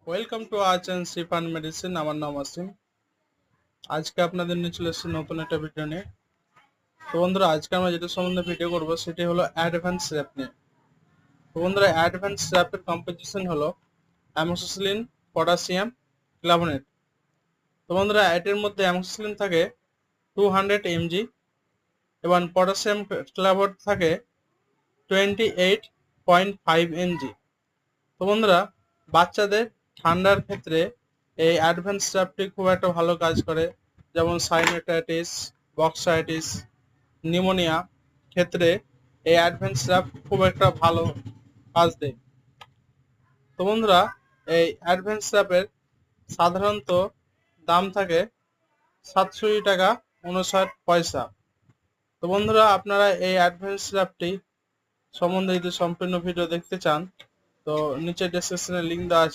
Welcome to arch and Sifan medicine. আমার নাম আসিম। আজকে আপনাদের নিয়ে চলে এসেছি নতুন একটা ভিডিও নিয়ে। তো বন্ধুরা, আজকে আমরা যেটা সম্বন্ধে ভিডিও করবো সেটি হলো অ্যাডভান্স র্যাপ নিয়ে। তো বন্ধুরা, অ্যাডভান্স র্যাপের কম্পোজিশন হলো অ্যামোক্সিসিলিন, পটাশিয়াম, ক্লাভোনেট। তো বন্ধুরা, এটির মধ্যে অ্যামোক্সিসিলিন থাকে 200 mg এবং পটাশিয়াম ক্লাভোনেট থাকে 28.5 mg। তো বন্ধুরা, বাচ্চাদের ঠান্ডার ক্ষেত্রে এই অ্যাডভান্স স্ট্রাপটি খুব একটা ভালো কাজ করে, যেমন সাইনাসাইটিস, বক্সাইটিস, নিউমোনিয়া ক্ষেত্রে এই অ্যাডভান্স স্ট্রাপ খুব একটা ভালো কাজ দেয়। তো বন্ধুরা, এই অ্যাডভান্স স্ট্রাপের সাধারণত দাম থাকে 67 টাকা 59 পয়সা। তো বন্ধুরা, আপনারা এই অ্যাডভান্স স্ট্রাপটি সম্বন্ধে যদি সম্পূর্ণ ভিডিও দেখতে চান, তো নিচে ডেসক্রিপশনে লিঙ্ক দেওয়া আছে।